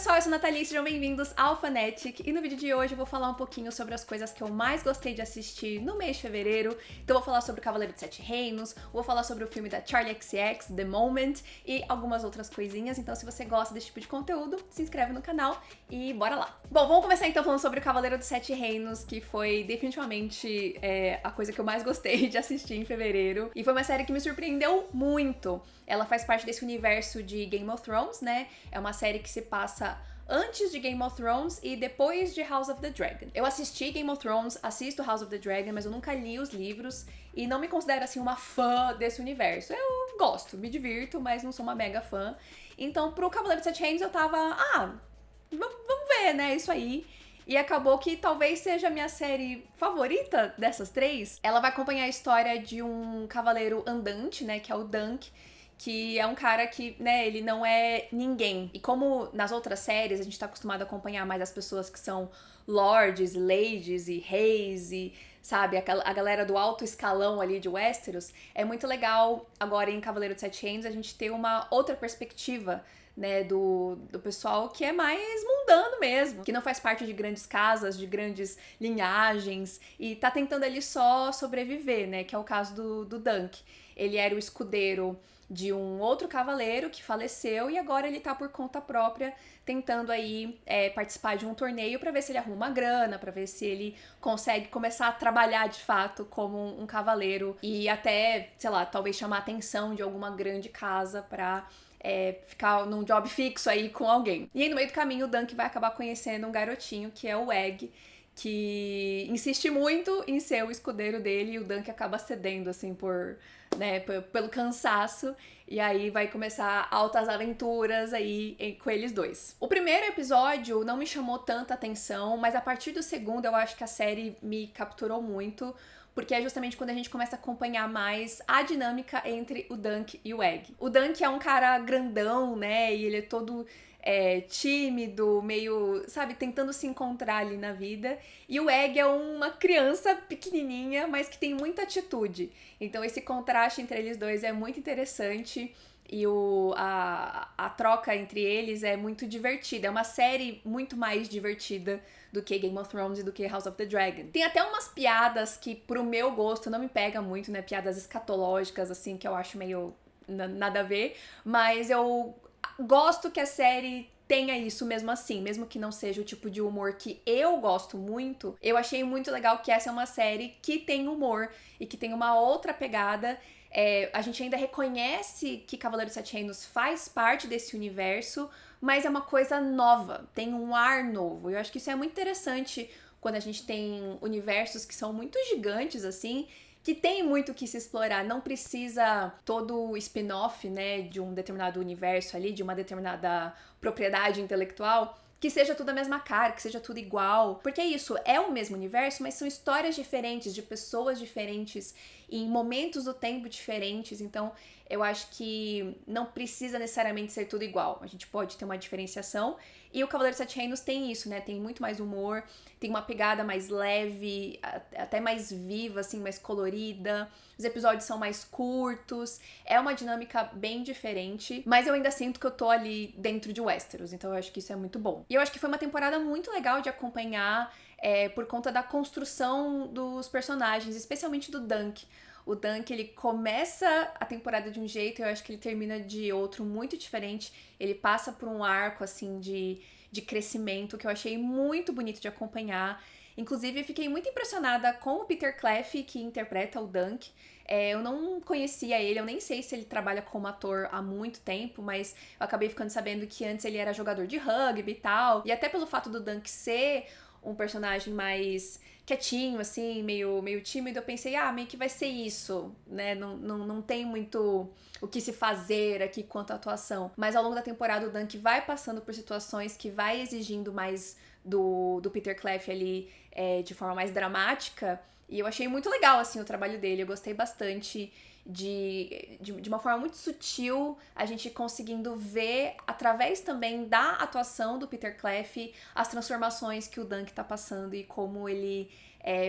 pessoal, eu sou a Nathalie, sejam bem-vindos ao Fanatic. E no vídeo de hoje eu vou falar um pouquinho sobre as coisas que eu mais gostei de assistir no mês de fevereiro. Então eu vou falar sobre o Cavaleiro de Sete Reinos, vou falar sobre o filme da Charli XCX, The Moment, e algumas outras coisinhas. Então se você gosta desse tipo de conteúdo, se inscreve no canal e bora lá. Bom, vamos começar então falando sobre o Cavaleiro dos Sete Reinos, que foi definitivamente a coisa que eu mais gostei de assistir em fevereiro. E foi uma série que me surpreendeu muito. Ela faz parte desse universo de Game of Thrones, né? É uma série que se passa antes de Game of Thrones e depois de House of the Dragon. Eu assisti Game of Thrones, assisto House of the Dragon, mas eu nunca li os livros e não me considero, assim, uma fã desse universo. Eu gosto, me divirto, mas não sou uma mega fã. Então, pro Cavaleiro de Sete Reinos, eu tava, vamos ver, né, isso aí. E acabou que talvez seja a minha série favorita dessas três. Ela vai acompanhar a história de um cavaleiro andante, né, que é o Dunk, que é um cara que, né, ele não é ninguém. E como nas outras séries a gente tá acostumado a acompanhar mais as pessoas que são lords, ladies e reis e, sabe, a galera do alto escalão ali de Westeros, é muito legal agora em Cavaleiro de Sete Reinos a gente ter uma outra perspectiva, né, do pessoal que é mais mundano mesmo, que não faz parte de grandes casas, de grandes linhagens e tá tentando ali só sobreviver, né, que é o caso do Dunk. Ele era o escudeiro de um outro cavaleiro que faleceu e agora ele tá por conta própria tentando aí participar de um torneio pra ver se ele arruma uma grana, pra ver se ele consegue começar a trabalhar de fato como um cavaleiro e até, sei lá, talvez chamar a atenção de alguma grande casa pra ficar num job fixo aí com alguém. E aí no meio do caminho o Dunk vai acabar conhecendo um garotinho que é o Egg, que insiste muito em ser o escudeiro dele e o Dunk acaba cedendo, assim, pelo cansaço. E aí vai começar altas aventuras aí com eles dois. O primeiro episódio não me chamou tanta atenção, mas a partir do segundo eu acho que a série me capturou muito, porque é justamente quando a gente começa a acompanhar mais a dinâmica entre o Dunk e o Egg. O Dunk é um cara grandão, né, e ele é todo tímido, meio, sabe, tentando se encontrar ali na vida. E o Egg é uma criança pequenininha, mas que tem muita atitude. Então esse contraste entre eles dois é muito interessante. E a troca entre eles é muito divertida. É uma série muito mais divertida do que Game of Thrones e do que House of the Dragon. Tem até umas piadas que, pro meu gosto, não me pega muito, né? Piadas escatológicas, assim, que eu acho meio nada a ver. Mas eu gosto que a série tenha isso mesmo assim, mesmo que não seja o tipo de humor que eu gosto muito. Eu achei muito legal que essa é uma série que tem humor e que tem uma outra pegada. A gente ainda reconhece que Cavaleiro dos Sete Reinos faz parte desse universo, mas é uma coisa nova, tem um ar novo. Eu acho que isso é muito interessante quando a gente tem universos que são muito gigantes, assim, que tem muito que se explorar. Não precisa todo o spin-off, né, de um determinado universo ali, de uma determinada propriedade intelectual, que seja tudo a mesma cara, que seja tudo igual. Porque é isso, é o mesmo universo, mas são histórias diferentes, de pessoas diferentes, em momentos do tempo diferentes. Então, eu acho que não precisa necessariamente ser tudo igual. A gente pode ter uma diferenciação. E o Cavaleiro dos Sete Reinos tem isso, né? Tem muito mais humor, tem uma pegada mais leve, até mais viva, assim, mais colorida. Os episódios são mais curtos. É uma dinâmica bem diferente. Mas eu ainda sinto que eu tô ali dentro de Westeros. Então eu acho que isso é muito bom. E eu acho que foi uma temporada muito legal de acompanhar por conta da construção dos personagens, especialmente do Dunk. O Dunk, ele começa a temporada de um jeito e eu acho que ele termina de outro muito diferente. Ele passa por um arco, assim, de crescimento que eu achei muito bonito de acompanhar. Inclusive, eu fiquei muito impressionada com o Peter Clef, que interpreta o Dunk. Eu não conhecia ele, eu nem sei se ele trabalha como ator há muito tempo, mas eu acabei ficando sabendo que antes ele era jogador de rugby e tal. E até pelo fato do Dunk ser um personagem mais quietinho, assim, meio tímido, eu pensei, meio que vai ser isso, né? Não tem muito o que se fazer aqui quanto à atuação. Mas ao longo da temporada o Dunk vai passando por situações que vai exigindo mais do Peter Clef ali de forma mais dramática. E eu achei muito legal, assim, o trabalho dele. Eu gostei bastante de uma forma muito sutil, a gente conseguindo ver, através também da atuação do Peter Clef, as transformações que o Dunk tá passando e como ele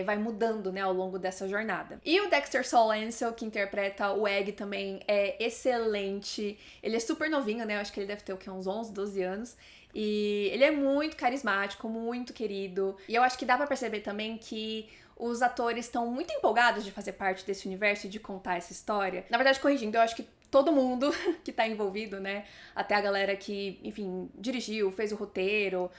vai mudando, né, ao longo dessa jornada. E o Dexter Solensil, que interpreta o Egg, também é excelente. Ele é super novinho, né, eu acho que ele deve ter, uns 11, 12 anos. E ele é muito carismático, muito querido. E eu acho que dá pra perceber também que os atores estão muito empolgados de fazer parte desse universo e de contar essa história. Na verdade, corrigindo, eu acho que todo mundo que tá envolvido, né? Até a galera que, enfim, dirigiu, fez o roteiro.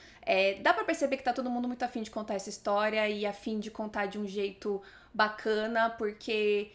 Dá pra perceber que tá todo mundo muito afim de contar essa história e afim de contar de um jeito bacana, porque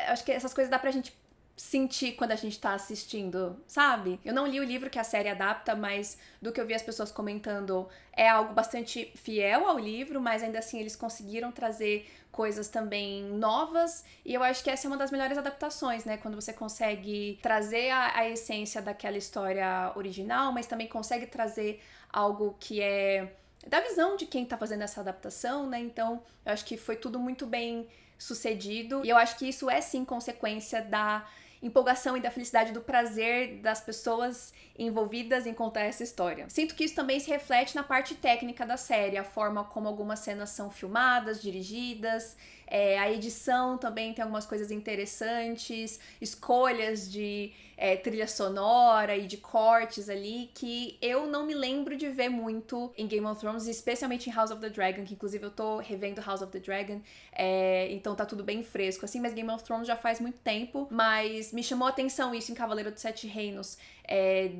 acho que essas coisas dá pra gente sentir quando a gente tá assistindo, sabe? Eu não li o livro que a série adapta, mas do que eu vi as pessoas comentando, é algo bastante fiel ao livro, mas ainda assim eles conseguiram trazer coisas também novas, e eu acho que essa é uma das melhores adaptações, né? Quando você consegue trazer a essência daquela história original, mas também consegue trazer algo que é da visão de quem tá fazendo essa adaptação, né? Então, eu acho que foi tudo muito bem sucedido, e eu acho que isso é sim consequência da empolgação e da felicidade, do prazer das pessoas envolvidas em contar essa história. Sinto que isso também se reflete na parte técnica da série, a forma como algumas cenas são filmadas, dirigidas, a edição também tem algumas coisas interessantes, escolhas de trilha sonora e de cortes ali que eu não me lembro de ver muito em Game of Thrones, especialmente em House of the Dragon, que inclusive eu tô revendo House of the Dragon, então tá tudo bem fresco, assim, mas Game of Thrones já faz muito tempo, mas me chamou a atenção isso em Cavaleiro dos Sete Reinos,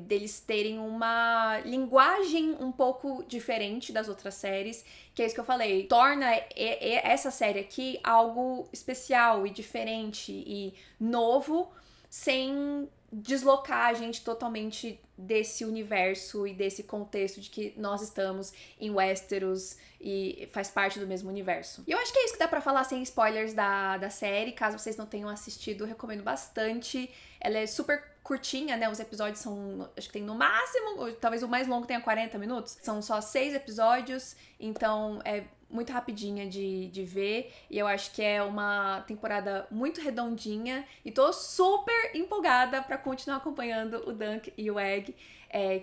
deles terem uma linguagem um pouco diferente das outras séries, que é isso que eu falei, torna essa série aqui algo especial e diferente e novo, sem deslocar a gente totalmente desse universo e desse contexto de que nós estamos em Westeros e faz parte do mesmo universo. E eu acho que é isso que dá pra falar sem spoilers da série. Caso vocês não tenham assistido, eu recomendo bastante. Ela é super curtinha, né? Os episódios são, acho que tem no máximo, talvez o mais longo tenha 40 minutos. São só 6 episódios, então é muito rapidinha de ver, e eu acho que é uma temporada muito redondinha, e tô super empolgada pra continuar acompanhando o Dunk e o Egg,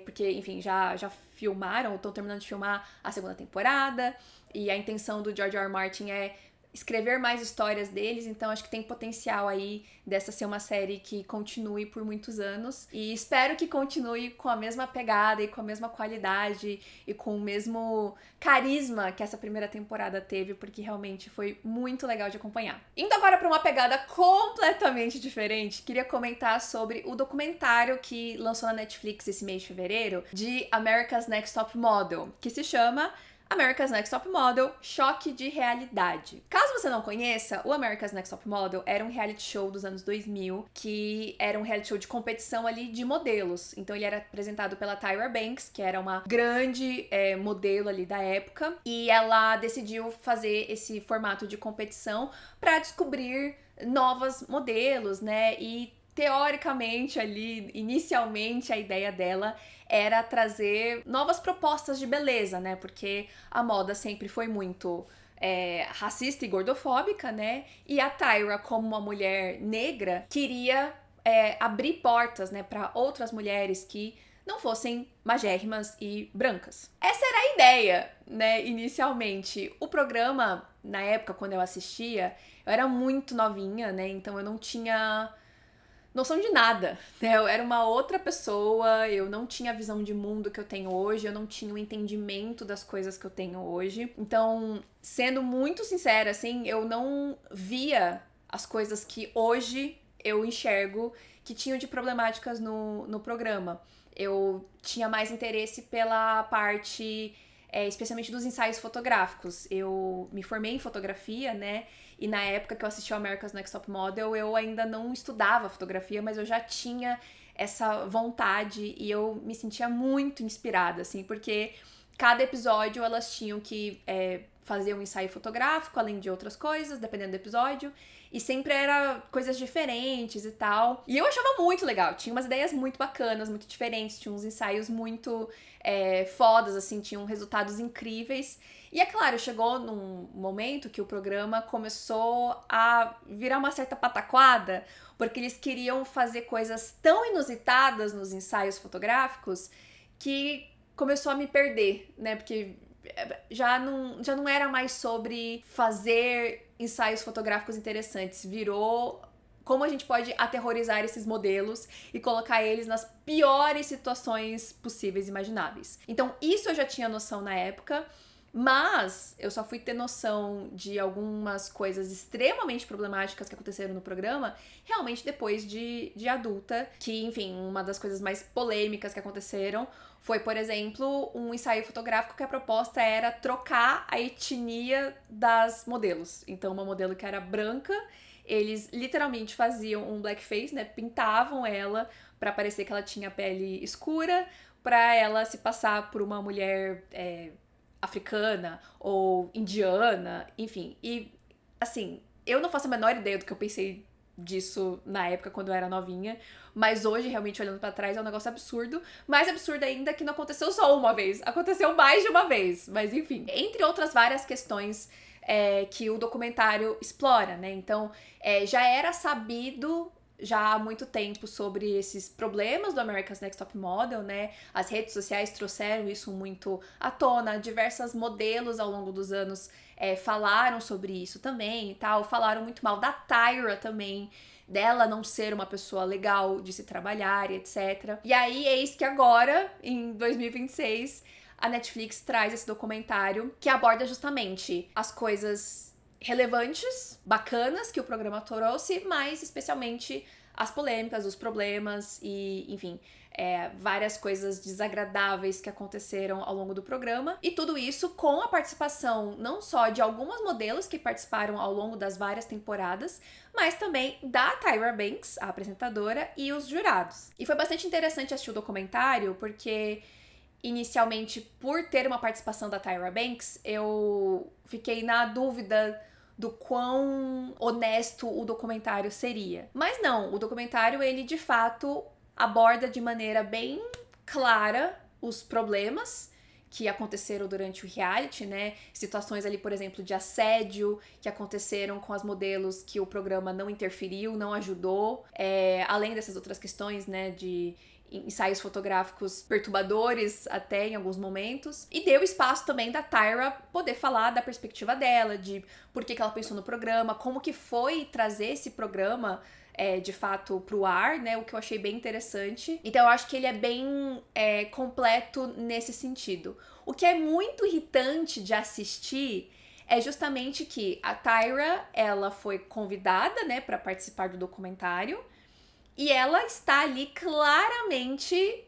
porque, enfim, já filmaram, ou estão terminando de filmar a segunda temporada, e a intenção do George R. R. Martin é escrever mais histórias deles, então acho que tem potencial aí dessa ser uma série que continue por muitos anos, e espero que continue com a mesma pegada e com a mesma qualidade e com o mesmo carisma que essa primeira temporada teve, porque realmente foi muito legal de acompanhar. Indo agora para uma pegada completamente diferente, queria comentar sobre o documentário que lançou na Netflix esse mês de fevereiro, de America's Next Top Model, que se chama America's Next Top Model, Choque de Realidade. Caso você não conheça, o America's Next Top Model era um reality show dos anos 2000, que era um reality show de competição ali de modelos. Então ele era apresentado pela Tyra Banks, que era uma grande modelo ali da época, e ela decidiu fazer esse formato de competição para descobrir novas modelos, né? E teoricamente ali, inicialmente, a ideia dela era trazer novas propostas de beleza, né? Porque a moda sempre foi muito racista e gordofóbica, né? E a Tyra, como uma mulher negra, queria abrir portas, né, para outras mulheres que não fossem magérrimas e brancas. Essa era a ideia, né, inicialmente. O programa, na época, quando eu assistia, eu era muito novinha, né? Então eu não tinha noção de nada, né? Eu era uma outra pessoa, eu não tinha a visão de mundo que eu tenho hoje, eu não tinha o entendimento das coisas que eu tenho hoje. Então, sendo muito sincera, assim, eu não via as coisas que hoje eu enxergo que tinham de problemáticas no programa. Eu tinha mais interesse pela parte, especialmente dos ensaios fotográficos. Eu me formei em fotografia, né? E na época que eu assisti ao America's Next Top Model, eu ainda não estudava fotografia, mas eu já tinha essa vontade e eu me sentia muito inspirada, assim, porque cada episódio elas tinham que fazer um ensaio fotográfico, além de outras coisas, dependendo do episódio, e sempre era coisas diferentes e tal. E eu achava muito legal, tinha umas ideias muito bacanas, muito diferentes, tinha uns ensaios muito fodas, assim, tinham resultados incríveis. E é claro, chegou num momento que o programa começou a virar uma certa pataquada, porque eles queriam fazer coisas tão inusitadas nos ensaios fotográficos que começou a me perder, né? Porque já não era mais sobre fazer ensaios fotográficos interessantes, virou como a gente pode aterrorizar esses modelos e colocar eles nas piores situações possíveis e imagináveis. Então, isso eu já tinha noção na época, mas eu só fui ter noção de algumas coisas extremamente problemáticas que aconteceram no programa realmente depois de adulta, que, enfim, uma das coisas mais polêmicas que aconteceram foi, por exemplo, um ensaio fotográfico que a proposta era trocar a etnia das modelos. Então, uma modelo que era branca, eles literalmente faziam um blackface, né? Pintavam ela pra parecer que ela tinha pele escura, pra ela se passar por uma mulher africana ou indiana, enfim. E, assim, eu não faço a menor ideia do que eu pensei disso na época, quando eu era novinha, mas hoje, realmente, olhando pra trás, é um negócio absurdo. Mais absurdo ainda que não aconteceu só uma vez, aconteceu mais de uma vez, mas enfim. Entre outras várias questões que o documentário explora, né? Então, já era sabido já há muito tempo sobre esses problemas do America's Next Top Model, né? As redes sociais trouxeram isso muito à tona, diversos modelos ao longo dos anos falaram sobre isso também e tal, falaram muito mal da Tyra também, dela não ser uma pessoa legal de se trabalhar e etc. E aí, eis que agora, em 2026, a Netflix traz esse documentário que aborda justamente as coisas relevantes, bacanas que o programa trouxe, mas especialmente as polêmicas, os problemas e, enfim, várias coisas desagradáveis que aconteceram ao longo do programa. E tudo isso com a participação não só de algumas modelos que participaram ao longo das várias temporadas, mas também da Tyra Banks, a apresentadora, e os jurados. E foi bastante interessante assistir o documentário, porque inicialmente, por ter uma participação da Tyra Banks, eu fiquei na dúvida do quão honesto o documentário seria. Mas não, o documentário, ele de fato aborda de maneira bem clara os problemas que aconteceram durante o reality, né? Situações ali, por exemplo, de assédio que aconteceram com as modelos que o programa não interferiu, não ajudou. Além dessas outras questões, né, de ensaios fotográficos perturbadores até em alguns momentos. E deu espaço também da Tyra poder falar da perspectiva dela, de por que ela pensou no programa, como que foi trazer esse programa de fato pro ar, né? O que eu achei bem interessante. Então eu acho que ele é bem completo nesse sentido. O que é muito irritante de assistir é justamente que a Tyra, ela foi convidada, né, para participar do documentário, e ela está ali claramente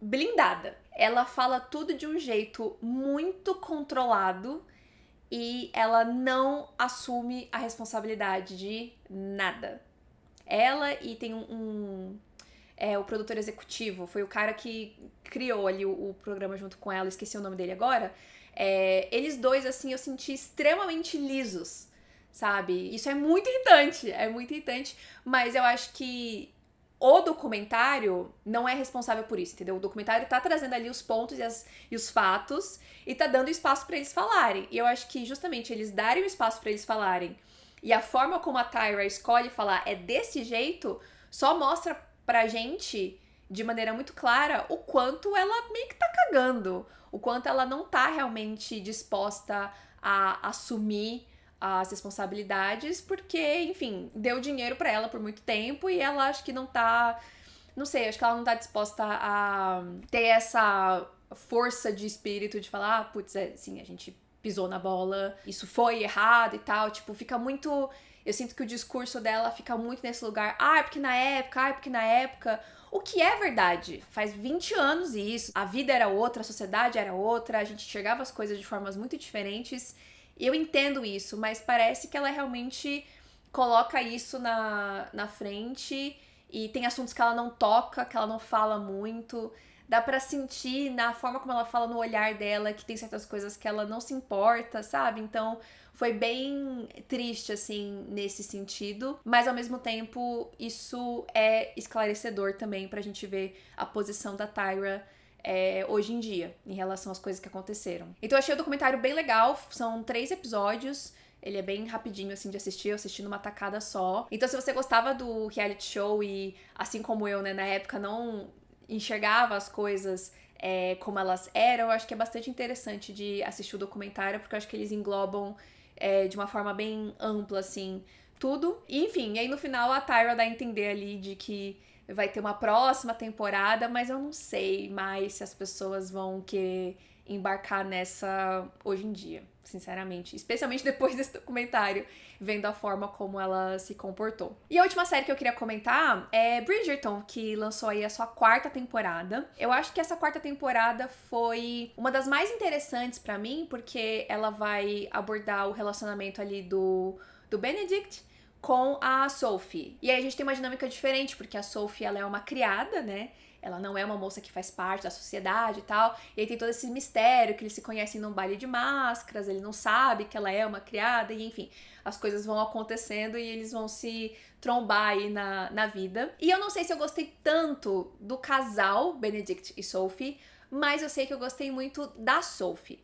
blindada. Ela fala tudo de um jeito muito controlado e ela não assume a responsabilidade de nada. Ela e tem o produtor executivo, foi o cara que criou ali o programa junto com ela, esqueci o nome dele agora. Eles dois, assim, eu senti extremamente lisos, sabe? Isso é muito irritante, mas eu acho que o documentário não é responsável por isso, entendeu? O documentário tá trazendo ali os pontos e os fatos e tá dando espaço pra eles falarem. E eu acho que justamente eles darem o espaço pra eles falarem e a forma como a Tyra escolhe falar é desse jeito, só mostra pra gente de maneira muito clara o quanto ela meio que tá cagando, o quanto ela não tá realmente disposta a assumir as responsabilidades, porque, enfim, deu dinheiro pra ela por muito tempo e ela acho que não tá, não sei, acho que ela não tá disposta a ter essa força de espírito de falar, putz, sim, a gente pisou na bola, isso foi errado e tal, tipo, fica muito, eu sinto que o discurso dela fica muito nesse lugar, porque na época, o que é verdade, faz 20 anos isso, a vida era outra, a sociedade era outra, a gente enxergava as coisas de formas muito diferentes. Eu entendo isso, mas parece que ela realmente coloca isso na frente e tem assuntos que ela não toca, que ela não fala muito. Dá pra sentir na forma como ela fala, no olhar dela, que tem certas coisas que ela não se importa, sabe? Então foi bem triste, assim, nesse sentido. Mas ao mesmo tempo, isso é esclarecedor também pra gente ver a posição da Tyra hoje em dia, em relação às coisas que aconteceram. Então eu achei o documentário bem legal, são 3 episódios, ele é bem rapidinho, assim, de assistir, eu assisti numa tacada só. Então se você gostava do reality show e, assim como eu, né, na época não enxergava as coisas como elas eram, eu acho que é bastante interessante de assistir o documentário, porque eu acho que eles englobam de uma forma bem ampla, assim, tudo. E, enfim, e aí no final a Tyra dá a entender ali de que vai ter uma próxima temporada, mas eu não sei mais se as pessoas vão querer embarcar nessa hoje em dia, sinceramente. Especialmente depois desse documentário, vendo a forma como ela se comportou. E a última série que eu queria comentar é Bridgerton, que lançou aí a sua 4ª temporada. Eu acho que essa 4ª temporada foi uma das mais interessantes pra mim, porque ela vai abordar o relacionamento ali do Benedict com a Sophie. E aí a gente tem uma dinâmica diferente, porque a Sophie, ela é uma criada, né? Ela não é uma moça que faz parte da sociedade e tal. E aí tem todo esse mistério que eles se conhecem num baile de máscaras, ele não sabe que ela é uma criada, e enfim, as coisas vão acontecendo e eles vão se trombar aí na vida. E eu não sei se eu gostei tanto do casal, Benedict e Sophie, mas eu sei que eu gostei muito da Sophie.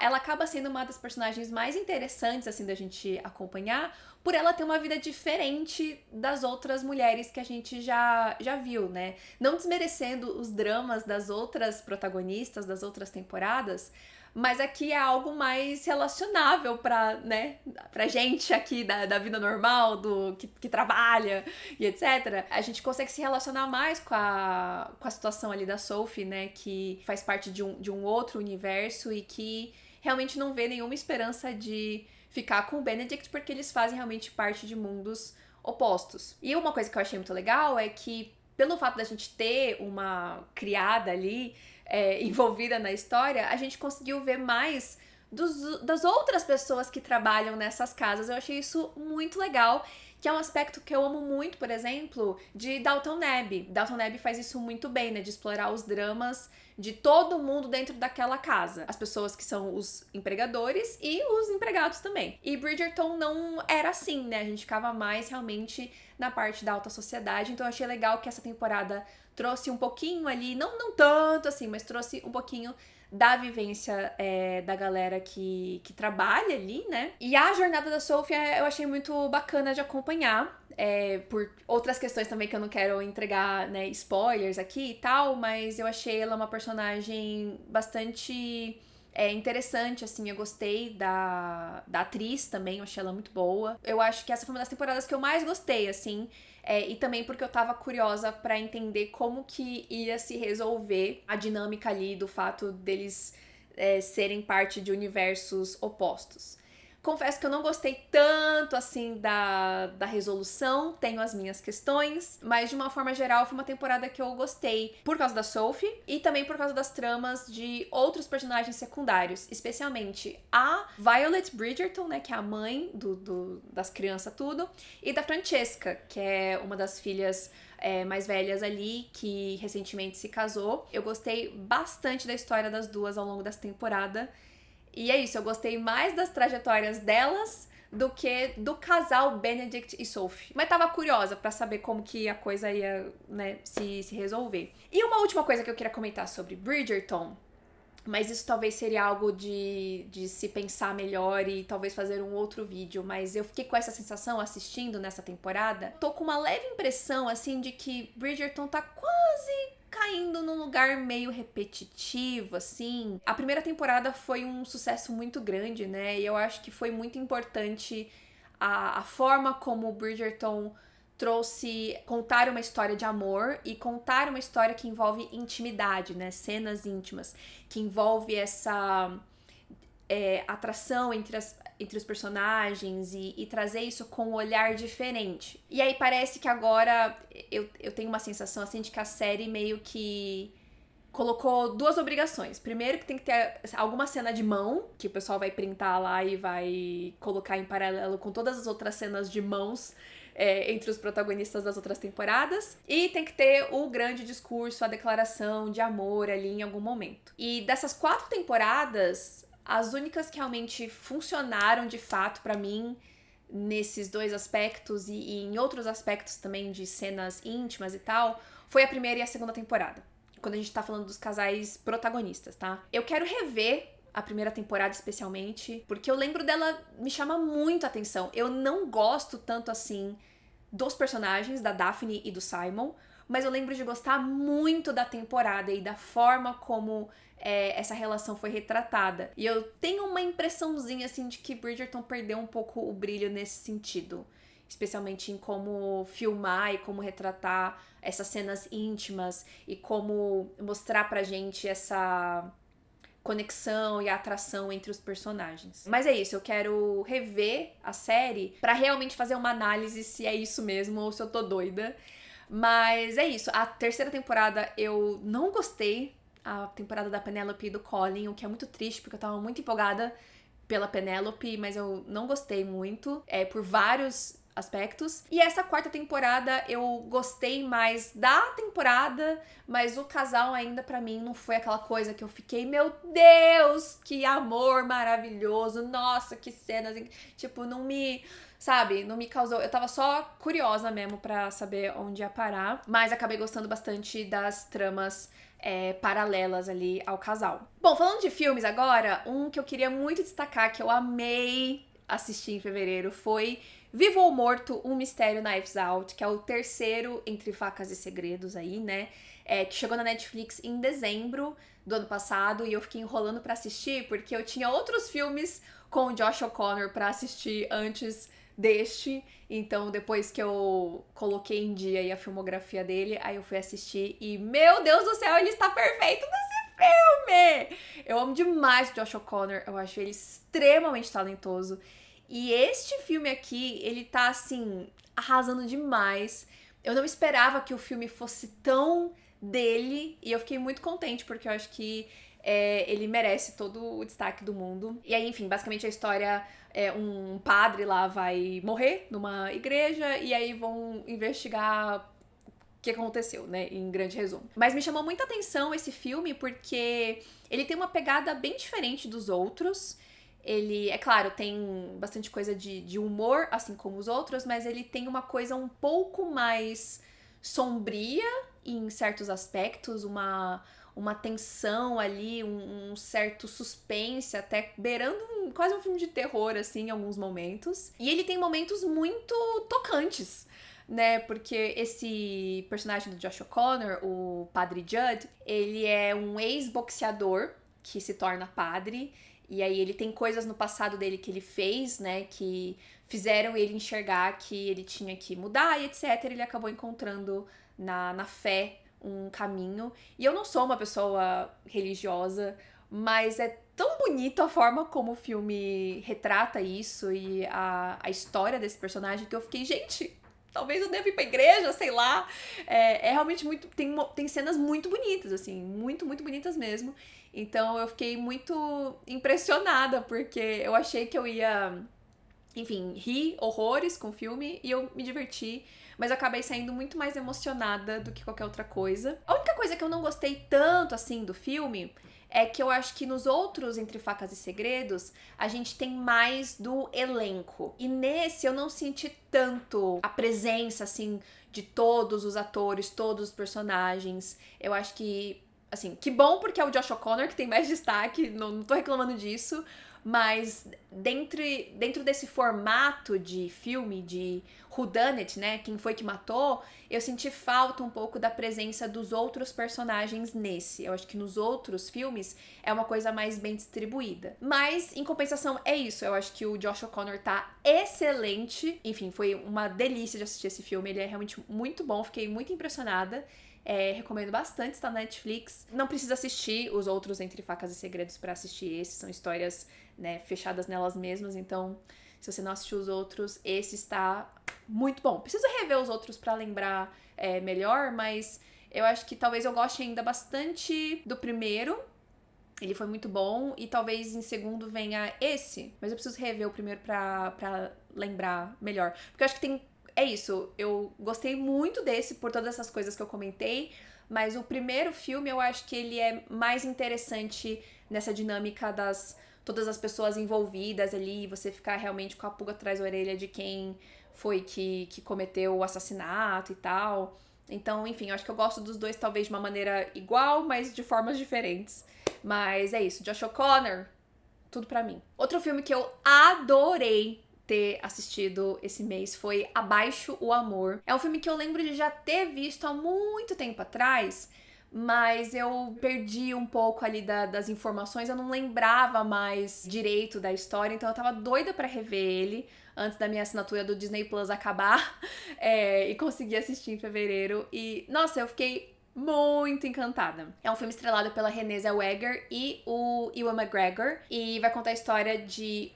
Ela acaba sendo uma das personagens mais interessantes, assim, da gente acompanhar, por ela ter uma vida diferente das outras mulheres que a gente já viu, né? Não desmerecendo os dramas das outras protagonistas, das outras temporadas, mas aqui é algo mais relacionável pra gente aqui da vida normal, que trabalha e etc. A gente consegue se relacionar mais com a situação ali da Sophie, né? Que faz parte de um outro universo e que realmente não vê nenhuma esperança de ficar com o Benedict, porque eles fazem realmente parte de mundos opostos. E uma coisa que eu achei muito legal é que, pelo fato da gente ter uma criada ali envolvida na história, a gente conseguiu ver mais das outras pessoas que trabalham nessas casas. Eu achei isso muito legal, que é um aspecto que eu amo muito, por exemplo, de Downton Abbey. Downton Abbey faz isso muito bem, né? De explorar os dramas de todo mundo dentro daquela casa. As pessoas que são os empregadores e os empregados também. E Bridgerton não era assim, né? A gente ficava mais realmente na parte da alta sociedade. Então eu achei legal que essa temporada trouxe um pouquinho ali, não tanto assim, mas trouxe um pouquinho da vivência da galera que trabalha ali, né? E a jornada da Sophie eu achei muito bacana de acompanhar, por outras questões também que eu não quero entregar, né, spoilers aqui e tal, mas eu achei ela uma personagem bastante interessante, assim, eu gostei da atriz também, eu achei ela muito boa. Eu acho que essa foi uma das temporadas que eu mais gostei, assim, e também porque eu tava curiosa pra entender como que ia se resolver a dinâmica ali do fato deles serem parte de universos opostos. Confesso que eu não gostei tanto, assim, da resolução, tenho as minhas questões, mas de uma forma geral foi uma temporada que eu gostei por causa da Sophie e também por causa das tramas de outros personagens secundários, especialmente a Violet Bridgerton, né, que é a mãe das crianças tudo, e da Francesca, que é uma das filhas mais velhas ali, que recentemente se casou. Eu gostei bastante da história das duas ao longo dessa temporada. E é isso, eu gostei mais das trajetórias delas do que do casal Benedict e Sophie. Mas tava curiosa pra saber como que a coisa ia, né, se resolver. E uma última coisa que eu queria comentar sobre Bridgerton, mas isso talvez seria algo de se pensar melhor e talvez fazer um outro vídeo, mas eu fiquei com essa sensação assistindo nessa temporada. Tô com uma leve impressão, assim, de que Bridgerton tá quase caindo num lugar meio repetitivo, assim. A primeira temporada foi um sucesso muito grande, né? E eu acho que foi muito importante a forma como o Bridgerton trouxe contar uma história de amor e contar uma história que envolve intimidade, né? Cenas íntimas, que envolve essa atração entre os personagens e trazer isso com um olhar diferente. E aí parece que agora eu tenho uma sensação assim de que a série meio que colocou duas obrigações. Primeiro que tem que ter alguma cena de mão, que o pessoal vai printar lá e vai colocar em paralelo com todas as outras cenas de mãos entre os protagonistas das outras temporadas. E tem que ter o grande discurso, a declaração de amor ali em algum momento. E dessas 4 temporadas, as únicas que realmente funcionaram de fato pra mim nesses 2 aspectos e em outros aspectos também de cenas íntimas e tal, foi a primeira e a segunda temporada. Quando a gente tá falando dos casais protagonistas, tá? Eu quero rever a primeira temporada especialmente, porque eu lembro dela me chama muito a atenção. Eu não gosto tanto assim dos personagens, da Daphne e do Simon, mas eu lembro de gostar muito da temporada e da forma como essa relação foi retratada. E eu tenho uma impressãozinha, assim, de que Bridgerton perdeu um pouco o brilho nesse sentido. especialmente em como filmar e como retratar essas cenas íntimas e como mostrar pra gente essa conexão e a atração entre os personagens. Mas é isso, eu quero rever a série pra realmente fazer uma análise se é isso mesmo ou se eu tô doida. Mas é isso, a terceira temporada eu não gostei, a temporada da Penelope e do Colin, o que é muito triste porque eu tava muito empolgada pela Penelope, mas eu não gostei muito, por vários aspectos. E essa quarta temporada eu gostei mais da temporada, mas o casal ainda pra mim não foi aquela coisa que eu fiquei, meu Deus, que amor maravilhoso, nossa, que cenas, tipo, não me, sabe, não me causou, eu tava só curiosa mesmo pra saber onde ia parar, mas acabei gostando bastante das tramas paralelas ali ao casal. Bom, falando de filmes agora, um que eu queria muito destacar, que eu amei assistir em fevereiro, foi Vivo ou Morto, Um Mistério Knives Out, que é o terceiro Entre Facas e Segredos aí, né? Que chegou na Netflix em dezembro do ano passado e eu fiquei enrolando pra assistir porque eu tinha outros filmes com o Josh O'Connor pra assistir antes deste. Então, depois que eu coloquei em dia aí a filmografia dele, aí eu fui assistir e, meu Deus do céu, ele está perfeito nesse filme! Eu amo demais o Josh O'Connor, eu acho ele extremamente talentoso. E este filme aqui, ele tá, assim, arrasando demais. Eu não esperava que o filme fosse tão dele, e eu fiquei muito contente, porque eu acho que ele merece todo o destaque do mundo. E aí, enfim, basicamente a história um padre lá vai morrer numa igreja, e aí vão investigar o que aconteceu, né, em grande resumo. Mas me chamou muita atenção esse filme, porque ele tem uma pegada bem diferente dos outros. Ele, é claro, tem bastante coisa de humor, assim como os outros, mas ele tem uma coisa um pouco mais sombria em certos aspectos, uma tensão ali, um certo suspense, até beirando quase um filme de terror, assim, em alguns momentos. E ele tem momentos muito tocantes, né? Porque esse personagem do Josh O'Connor, o Padre Judd, ele é um ex-boxeador que se torna padre. E aí ele tem coisas no passado dele que ele fez, né, que fizeram ele enxergar que ele tinha que mudar e etc. Ele acabou encontrando na fé um caminho. E eu não sou uma pessoa religiosa, mas é tão bonito a forma como o filme retrata isso e a história desse personagem que eu fiquei, gente, talvez eu deva ir pra igreja, sei lá. É realmente muito... Tem cenas muito bonitas, assim, muito, muito bonitas mesmo. Então eu fiquei muito impressionada, porque eu achei que eu ia, enfim, rir horrores com o filme e eu me diverti, mas eu acabei saindo muito mais emocionada do que qualquer outra coisa. A única coisa que eu não gostei tanto, assim, do filme é que eu acho que nos outros Entre Facas e Segredos a gente tem mais do elenco. E nesse eu não senti tanto a presença, assim, de todos os atores, todos os personagens. Eu acho que, assim, que bom porque é o Josh O'Connor que tem mais destaque, não tô reclamando disso, mas dentro desse formato de filme, de whodunit, né, quem foi que matou, eu senti falta um pouco da presença dos outros personagens nesse. Eu acho que nos outros filmes é uma coisa mais bem distribuída. Mas, em compensação, é isso. Eu acho que o Josh O'Connor tá excelente. Enfim, foi uma delícia de assistir esse filme. Ele é realmente muito bom, fiquei muito impressionada. Recomendo bastante, está na Netflix. Não precisa assistir os outros Entre Facas e Segredos para assistir esse. São histórias, né, fechadas nelas mesmas. Então, se você não assistiu os outros, esse está muito bom. Preciso rever os outros para lembrar melhor, mas eu acho que talvez eu goste ainda bastante do primeiro. Ele foi muito bom. E talvez em segundo venha esse. Mas eu preciso rever o primeiro pra lembrar melhor. Porque eu acho que tem... É isso, eu gostei muito desse por todas essas coisas que eu comentei, mas o primeiro filme eu acho que ele é mais interessante nessa dinâmica das todas as pessoas envolvidas ali, você ficar realmente com a pulga atrás da orelha de quem foi que cometeu o assassinato e tal. Então, enfim, eu acho que eu gosto dos dois talvez de uma maneira igual, mas de formas diferentes. Mas é isso, Josh O'Connor, tudo pra mim. Outro filme que eu adorei ter assistido esse mês foi Abaixo o Amor. É um filme que eu lembro de já ter visto há muito tempo atrás, mas eu perdi um pouco ali das informações, eu não lembrava mais direito da história, então eu tava doida pra rever ele antes da minha assinatura do Disney Plus acabar e conseguir assistir em fevereiro. E, nossa, eu fiquei muito encantada. É um filme estrelado pela Renée Zellweger e o Ewan McGregor, e vai contar a história de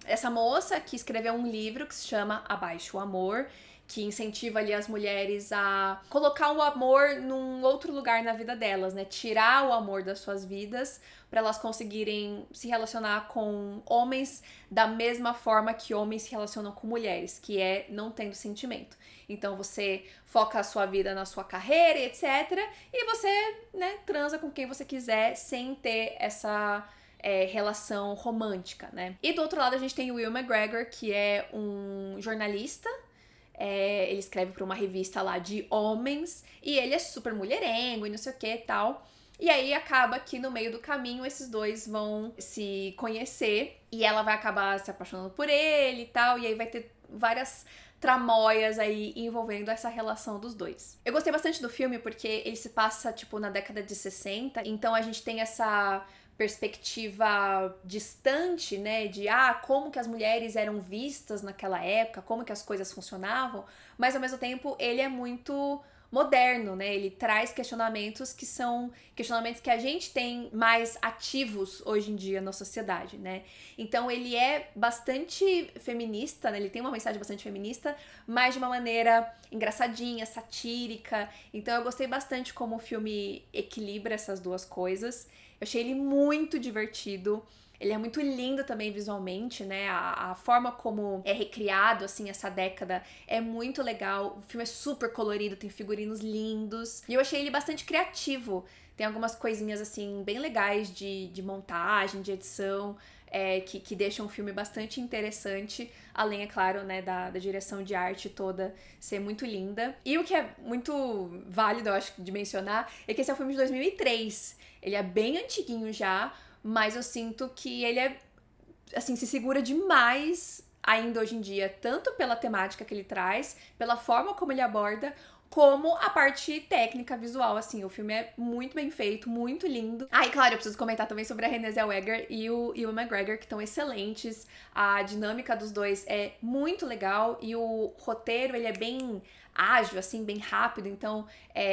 essa moça que escreveu um livro que se chama Abaixo o Amor, que incentiva ali as mulheres a colocar o amor num outro lugar na vida delas, né? Tirar o amor das suas vidas para elas conseguirem se relacionar com homens da mesma forma que homens se relacionam com mulheres, que é não tendo sentimento. Então você foca a sua vida na sua carreira, etc. E você, né, transa com quem você quiser sem ter essa relação romântica, né? E do outro lado a gente tem o Will McGregor, que é um jornalista. Ele escreve para uma revista lá de homens e ele é super mulherengo e não sei o que e tal. E aí acaba que no meio do caminho esses dois vão se conhecer e ela vai acabar se apaixonando por ele e tal. E aí vai ter várias tramóias aí envolvendo essa relação dos dois. Eu gostei bastante do filme porque ele se passa, tipo, na década de 60, então a gente tem essa perspectiva distante, né, de como que as mulheres eram vistas naquela época, como que as coisas funcionavam, mas ao mesmo tempo ele é muito moderno, né? Ele traz questionamentos que são questionamentos que a gente tem mais ativos hoje em dia na sociedade, né? Então ele é bastante feminista, né? Ele tem uma mensagem bastante feminista, mas de uma maneira engraçadinha, satírica. Então eu gostei bastante como o filme equilibra essas duas coisas. Eu achei ele muito divertido. Ele é muito lindo também visualmente, né? A forma como é recriado, assim, essa década é muito legal. O filme é super colorido, tem figurinos lindos. E eu achei ele bastante criativo. Tem algumas coisinhas, assim, bem legais de montagem, de edição, que deixam o filme bastante interessante. Além, é claro, né, da direção de arte toda ser muito linda. E o que é muito válido, eu acho, de mencionar, é que esse é um filme de 2003. Ele é bem antiguinho já, mas eu sinto que ele assim, se segura demais ainda hoje em dia, tanto pela temática que ele traz, pela forma como ele aborda, como a parte técnica, visual, assim. O filme é muito bem feito, muito lindo. E claro, eu preciso comentar também sobre a Renée Zellweger e o Ewan McGregor, que estão excelentes. A dinâmica dos dois é muito legal e o roteiro, ele é bem ágil, assim, bem rápido. Então,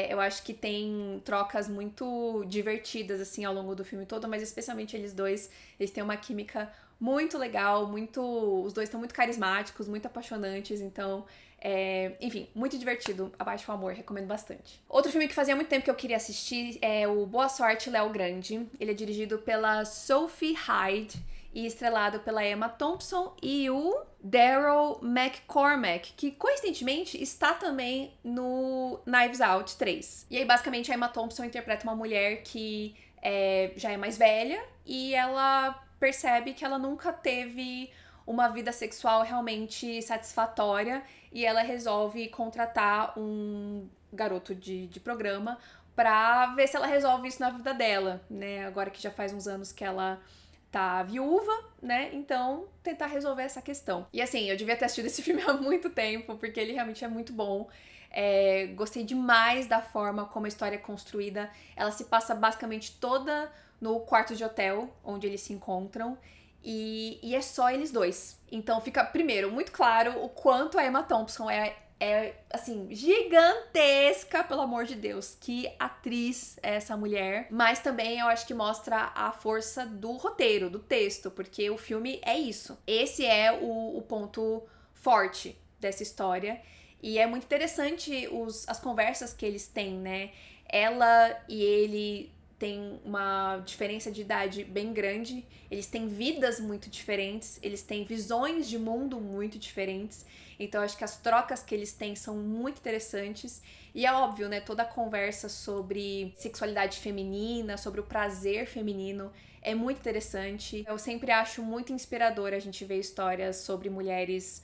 eu acho que tem trocas muito divertidas, assim, ao longo do filme todo, mas especialmente eles dois, eles têm uma química muito legal, os dois estão muito carismáticos, muito apaixonantes, então enfim, muito divertido. Abaixo o Amor, recomendo bastante. Outro filme que fazia muito tempo que eu queria assistir é o Boa Sorte, Léo Grande. Ele é dirigido pela Sophie Hyde e estrelado pela Emma Thompson e o Daryl McCormack, que coincidentemente está também no Knives Out 3. E aí, basicamente, a Emma Thompson interpreta uma mulher que já é mais velha e ela percebe que ela nunca teve uma vida sexual realmente satisfatória e ela resolve contratar um garoto de programa pra ver se ela resolve isso na vida dela, né? Agora que já faz uns anos que ela tá viúva, né? Então, tentar resolver essa questão. E assim, eu devia ter assistido esse filme há muito tempo, porque ele realmente é muito bom. Gostei demais da forma como a história é construída. Ela se passa basicamente toda no quarto de hotel, onde eles se encontram. E é só eles dois. Então fica, primeiro, muito claro o quanto a Emma Thompson é assim, gigantesca, pelo amor de Deus. Que atriz é essa mulher. Mas também eu acho que mostra a força do roteiro, do texto, porque o filme é isso. Esse é o ponto forte dessa história. E é muito interessante as conversas que eles têm, né? Ela e ele tem uma diferença de idade bem grande, eles têm vidas muito diferentes, eles têm visões de mundo muito diferentes, então acho que as trocas que eles têm são muito interessantes, e é óbvio, né, toda a conversa sobre sexualidade feminina, sobre o prazer feminino, é muito interessante. Eu sempre acho muito inspirador a gente ver histórias sobre mulheres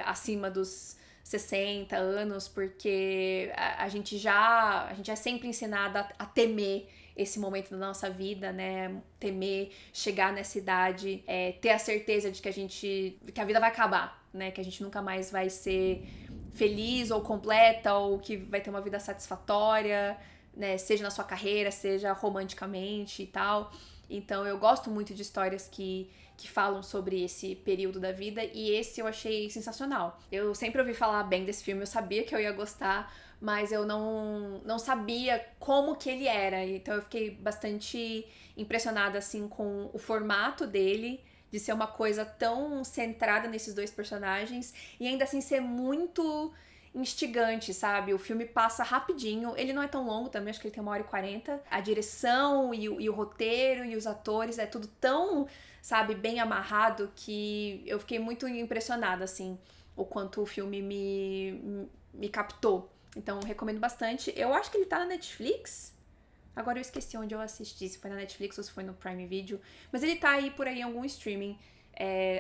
acima dos 60 anos, porque a gente é sempre ensinada a temer esse momento da nossa vida, né? Temer chegar nessa idade, ter a certeza de que a vida vai acabar, né? Que a gente nunca mais vai ser feliz ou completa, ou que vai ter uma vida satisfatória. né, seja na sua carreira, seja romanticamente e tal. Então eu gosto muito de histórias que falam sobre esse período da vida, e esse eu achei sensacional. Eu sempre ouvi falar bem desse filme, eu sabia que eu ia gostar, mas eu não sabia como que ele era. Então eu fiquei bastante impressionada, assim, com o formato dele, de ser uma coisa tão centrada nesses dois personagens, e ainda assim ser muito instigante, sabe? O filme passa rapidinho, ele não é tão longo também, acho que ele tem 1h40. A direção e o roteiro e os atores, é tudo tão, sabe, bem amarrado, que eu fiquei muito impressionada, assim, o quanto o filme me captou. Então, recomendo bastante. Eu acho que ele tá na Netflix. Agora eu esqueci onde eu assisti, se foi na Netflix ou se foi no Prime Video. Mas ele tá aí por aí em algum streaming.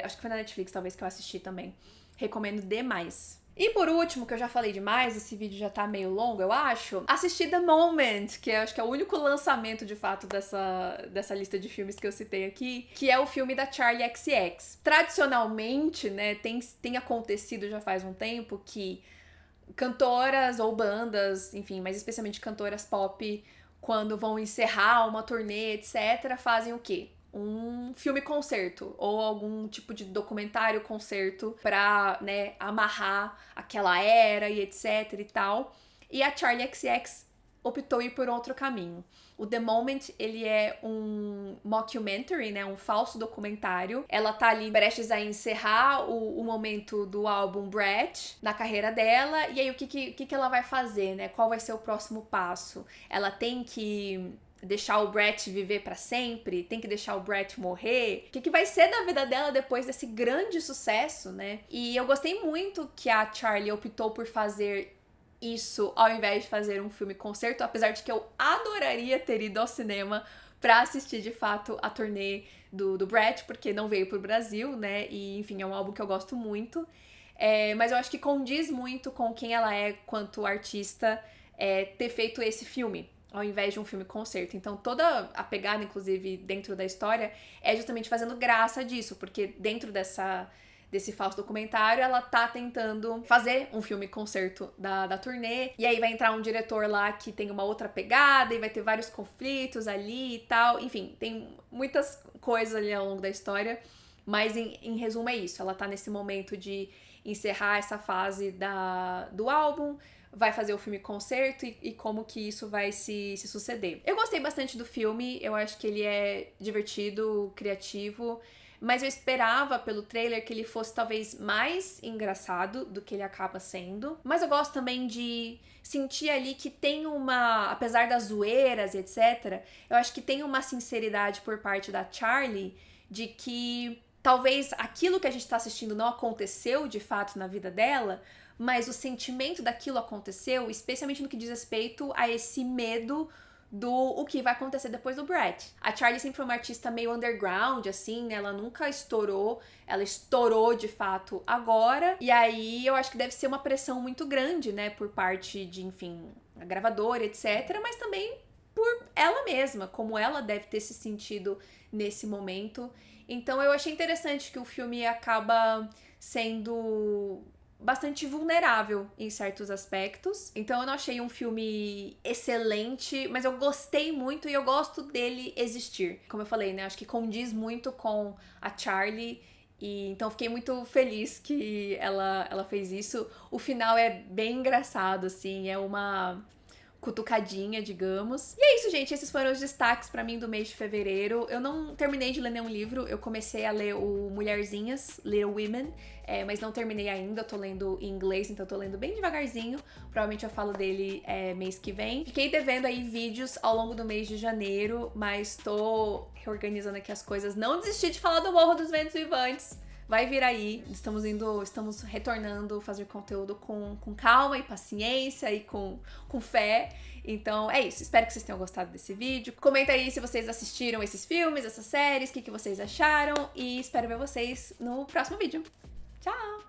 Acho que foi na Netflix, talvez, que eu assisti também. Recomendo demais. E por último, que eu já falei demais, esse vídeo já tá meio longo, eu acho, assisti The Moment, que eu acho que é o único lançamento, de fato, dessa lista de filmes que eu citei aqui, que é o filme da Charli XCX. Tradicionalmente, né, tem acontecido já faz um tempo que cantoras ou bandas, enfim, mas especialmente cantoras pop, quando vão encerrar uma turnê, etc., fazem o quê? Um filme-concerto ou algum tipo de documentário-concerto pra, né, amarrar aquela era e etc e tal. E a Charli XCX optou ir por outro caminho. O The Moment, ele é um mockumentary, né, um falso documentário. Ela tá ali prestes a encerrar o momento do álbum Brat na carreira dela, e aí o que ela vai fazer, né? Qual vai ser o próximo passo? Ela tem que deixar o Brat viver pra sempre? Tem que deixar o Brat morrer? O que vai ser da vida dela depois desse grande sucesso, né? E eu gostei muito que a Charli optou por fazer isso ao invés de fazer um filme-concerto, apesar de que eu adoraria ter ido ao cinema pra assistir de fato a turnê do Brat, porque não veio pro Brasil, né? E enfim, é um álbum que eu gosto muito. Mas eu acho que condiz muito com quem ela é quanto artista, ter feito esse filme ao invés de um filme-concerto. Então toda a pegada, inclusive, dentro da história é justamente fazendo graça disso, porque dentro desse falso documentário, ela tá tentando fazer um filme-concerto da turnê, e aí vai entrar um diretor lá que tem uma outra pegada, e vai ter vários conflitos ali e tal, enfim, tem muitas coisas ali ao longo da história, mas em resumo é isso, ela tá nesse momento de encerrar essa fase do álbum, vai fazer o filme-concerto e como que isso vai se suceder. Eu gostei bastante do filme, eu acho que ele é divertido, criativo, mas eu esperava pelo trailer que ele fosse talvez mais engraçado do que ele acaba sendo. Mas eu gosto também de sentir ali que tem apesar das zoeiras e etc., eu acho que tem uma sinceridade por parte da Charli de que talvez aquilo que a gente tá assistindo não aconteceu de fato na vida dela, mas o sentimento daquilo aconteceu, especialmente no que diz respeito a esse medo do o que vai acontecer depois do Brat. A Charli sempre foi uma artista meio underground, assim, né? Ela nunca estourou, ela estourou de fato agora, e aí eu acho que deve ser uma pressão muito grande, né, por parte de, enfim, a gravadora, etc., mas também por ela mesma, como ela deve ter se sentido nesse momento. Então eu achei interessante que o filme acaba sendo bastante vulnerável em certos aspectos. Então eu não achei um filme excelente, mas eu gostei muito e eu gosto dele existir. Como eu falei, né? Acho que condiz muito com a Charli. E então fiquei muito feliz que ela fez isso. O final é bem engraçado, assim, é uma cutucadinha, digamos. E é isso, gente. Esses foram os destaques pra mim do mês de fevereiro. Eu não terminei de ler nenhum livro. Eu comecei a ler o Mulherzinhas, Little Women, mas não terminei ainda. Eu tô lendo em inglês, então eu tô lendo bem devagarzinho. Provavelmente eu falo dele mês que vem. Fiquei devendo aí vídeos ao longo do mês de janeiro, mas tô reorganizando aqui as coisas. Não desisti de falar do Morro dos Ventos Vivantes. Vai vir aí, estamos retornando fazer conteúdo com calma e paciência e com fé. Então é isso, espero que vocês tenham gostado desse vídeo. Comenta aí se vocês assistiram esses filmes, essas séries, o que vocês acharam, e espero ver vocês no próximo vídeo. Tchau!